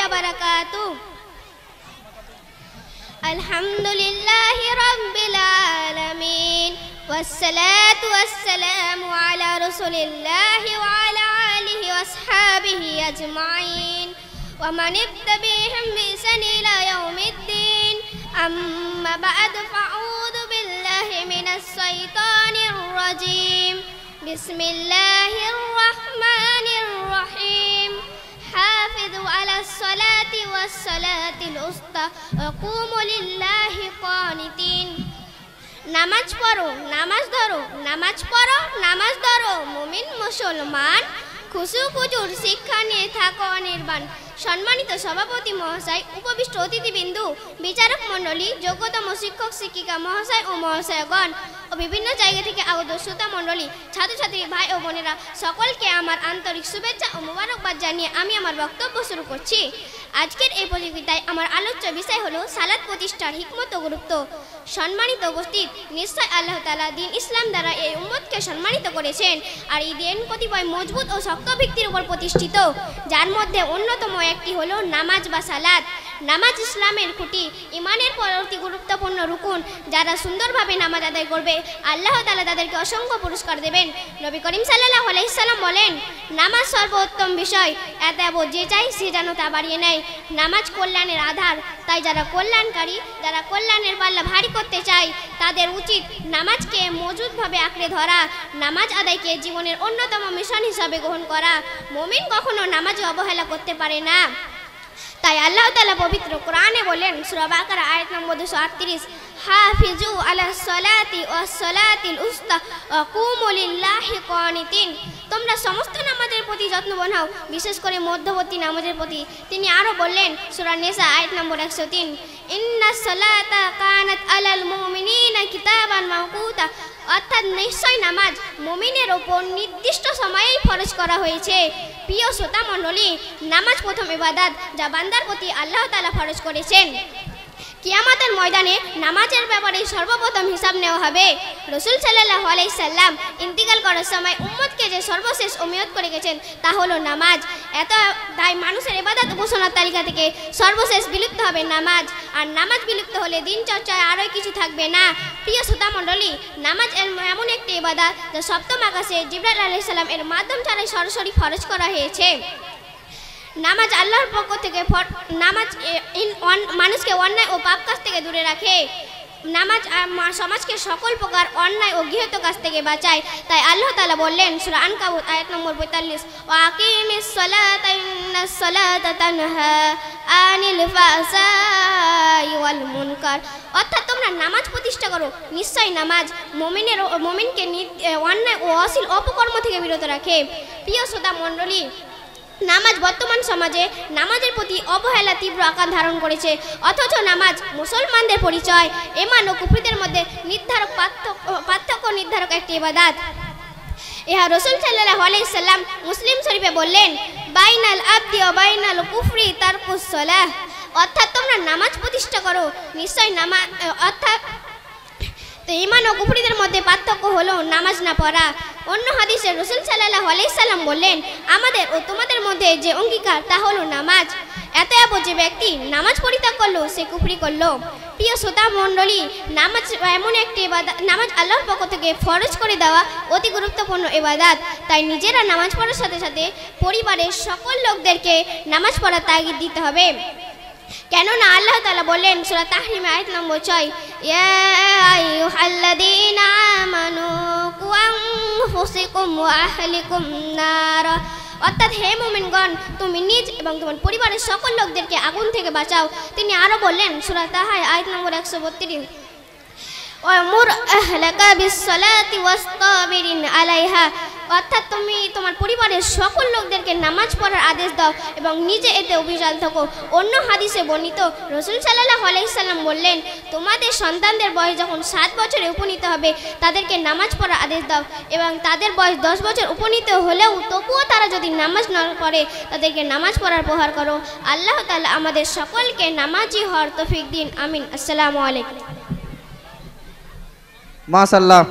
وبركاته. الحمد لله رب العالمين والصلاة والسلام على رسول الله وعلى آله وأصحابه أجمعين ومن اتبعهم بإحسان إلى يوم الدين. أما بعد فأعوذ بالله من الشيطان الرجيم. بسم الله الرحمن الرحيم. حافظوا على الصلاة والصلاة الوسطى وقوموا لله قانتين. নামাজ পড়ো, নামাজ ধরো, নামাজ পড়ো, নামাজ ধরো, মুমিন মুসলমান খুশু খুজুর শিক্ষা নিয়ে থাকো অনির্বাণ। সম্মানিত সভাপতি মহাশয়, উপবিষ্ট অতিথিবৃন্দু, বিচারক মণ্ডলী, যোগ্যতম শিক্ষক শিক্ষিকা মহাশয় ও মহাশয়গণ ও বিভিন্ন জায়গা থেকে আগত শ্রোতা মণ্ডলী, ছাত্রছাত্রী ভাই ও বোনেরা, সকলকে আমার আন্তরিক শুভেচ্ছা ও মোবারকবাদ জানিয়ে আমি আমার বক্তব্য শুরু করছি। আজকের এই প্রতিযোগিতায় আমার আলোচ্য বিষয় হলো সালাত প্রতিষ্ঠার হিকমত ও গুরুত্ব। সম্মানিত উপস্থিত, নিশ্চয় আল্লাহ তাআলা দ্বীন ইসলাম দ্বারা এই উম্মতকে সম্মানিত করেছেন, আর এই দিন কতিপয় মজবুত ও শক্ত ভিত্তির উপর প্রতিষ্ঠিত, যার মধ্যে অন্যতম একটি হলো নামাজ বা সালাত। নামাজ ইসলামের খুঁটি, ইমানের পরবর্তী গুরুত্বপূর্ণ রুকুন। যারা সুন্দরভাবে নামাজ আদায় করবে, আল্লাহ তাআলা তাদেরকে অসংখ্য পুরস্কার দেবেন। নবী করিম সাল্লাল্লাহু আলাইহি সাল্লাম বলেন, নামাজ সর্বোত্তম বিষয়, এতএব যে চাই সে যেন তা বাড়িয়ে নেয়। নামাজ কল্যাণের আধার, তাই যারা কল্যাণকারী, যারা কল্যাণের পাল্লা ভারী করতে চায়, তাদের উচিত নামাজকে মজবুতভাবে আঁকড়ে ধরা, নামাজ আদায়কে জীবনের অন্যতম মিশন হিসাবে গ্রহণ করা। মুমিন কখনো নামাজে অবহেলা করতে পারে না। তাই আল্লাহ তাআলা পবিত্র কোরআনে বলেন, সূরা বাকারা আয়াত নম্বর 238, হাফিজু আলাস সালাতি ওয়াস সালাতিল উসতা ওয়া কুমু লিল্লাহি কানিতিন। তোমরা সমস্ত নামাজের প্রতি যত্নবান হও, বিশেষ করে মধ্যবর্তী নামাজের প্রতি। তিনি আরো বললেন, সূরা নিসা আয়াত নম্বর 103, ইন্নাস সালাতা কানাত আলাল মুমিনিনা কিতাবান মাওকুতা। অর্থাৎ নিশ্চয় নামাজ মুমিনের ওপর নির্দিষ্ট সময়েই ফরজ করা হয়েছে। প্রিয় শ্রোতা মণ্ডলী, নামাজ প্রথম ইবাদত যা বান্দার প্রতি আল্লাহ তাআলা ফরজ করেছেন। কিয়ামতের ময়দানে নামাজের ব্যাপারে সর্বপ্রথম হিসাব নেওয়া হবে। রাসূল সাল্লাল্লাহু আলাইহি সাল্লাম ইন্তিকাল করার সময় উম্মতকে যে সর্বশেষ ওসিয়ত করে গেছেন তা হলো নামাজ। এত তাই মানুষের ইবাদত উপাসনার তালিকা থেকে সর্বশেষ বিলুপ্ত হবে নামাজ, আর নামাজ বিলুপ্ত হলে দিন চর্চায় আরও কিছু থাকবে না। প্রিয় শ্রোতা মণ্ডলী, নামাজ এমন একটি ইবাদত যা সপ্তম আকাশে জিবরাইল আলাইহিস সালাম এর মাধ্যম ছাড়াই সরাসরি ফরজ করা হয়েছে। নামাজ আল্লাহর পক্ষ থেকে নামাজ মানুষকে অন্যায় ও পাপ কাজ থেকে দূরে রাখে। নামাজ সমাজকে সকল প্রকার অন্যায় ও গৃহীত কাজ থেকে বাঁচায়। তাই আল্লাহ তাআলা বললেন, সূরা আনকাবুত আয়াত নম্বর 45, ওয়া আকিমিস সালাতা ইন্নাস সালাতা তানহা আনিল ফাহশাই ওয়াল মুনকার। অর্থাৎ তোমরা নামাজ প্রতিষ্ঠা করো, নিশ্চয় নামাজ মুমিনকে অন্যায় ও অশ্লীল অপকর্ম থেকে বিরত রাখে। প্রিয় শ্রোতা মণ্ডলী, নামাজ বর্তমান সমাজে নামাজের প্রতি অবহেলা তীব্র আকার ধারণ করেছে, অথচ নামাজ মুসলমানদের পরিচয়, ঈমান ও কুফরিদের মধ্যে পার্থক্য নির্ধারক একটি ইবাদত। ইহা রাসূল সাল্লাল্লাহু আলাইহি সাল্লাম মুসলিম শরীফে বললেন, বাইনাল আবদি ওয়া বাইনাল কুফরি তারকুস সালাহ। অর্থাৎ তোমরা নামাজ প্রতিষ্ঠা করো, নিশ্চয় নামাজ অর্থাৎ তো ঈমান ও কুফরিদের মধ্যে পার্থক্য হলো নামাজ না পড়া। অন্য হাদিসে রাসূল সাল্লাল্লাহু আলাইহি সাল্লাম বললেন, আমাদের ও তোমাদের মধ্যে যে অঙ্গীকার তা হলো নামাজ। এতএব যে ব্যক্তি নামাজ পরিত্যাগ করলো সে কুফরি করলো। প্রিয় শ্রোতা মণ্ডলী, নামাজ এমন একটি ইবাদত, নামাজ আল্লাহর পক্ষ থেকে ফরজ করে দেওয়া অতি গুরুত্বপূর্ণ ইবাদত। তাই নিজেরা নামাজ পড়ার সাথে সাথে পরিবারের সকল লোকদেরকে নামাজ পড়ার তাগিদ দিতে হবে। কেননা আল্লাহ তাআলা বললেন, সূরা তাহরিম আয়াত নম্বর 6, ইয়া আইয়ুহাল্লাযীনা আমানু কু আনফুসাকুম ওয়া আহলিকুম নার। অর্থাৎ হে মুমিনগণ, তুমি নিজ এবং তোমার পরিবারের সকল লোকদেরকে আগুন থেকে বাঁচাও। তিনি আরো বললেন, সূরা তাহা আয়াত নম্বর 132, ওয়ামুর আহলাকা বিস-সালাতি ওয়াসতাবিরিন আলাইহা। অর্থাৎ তুমি তোমার পরিবারের সকল লোকদেরকে নামাজ পড়ার আদেশ দাও এবং নিজে এতে অবিচল থাকো। অন্য হাদিসে বর্ণিত রাসূল সাল্লাল্লাহু আলাইহি সাল্লাম বললেন, তোমাদের সন্তানদের বয়স যখন 7 বছরে উপনীত হবে তাদেরকে নামাজ পড়ার আদেশ দাও, এবং তাদের বয়স 10 বছর উপনীত হলেও তবুও তারা যদি নামাজ না পড়ে তাদেরকে নামাজ পড়ার প্রহার করো। আল্লাহ তাআলা আমাদের সকলকে নামাজি হওয়ার তৌফিক দিন। আমিন। আসসালামু আলাইকুম। মাশাআল্লাহ।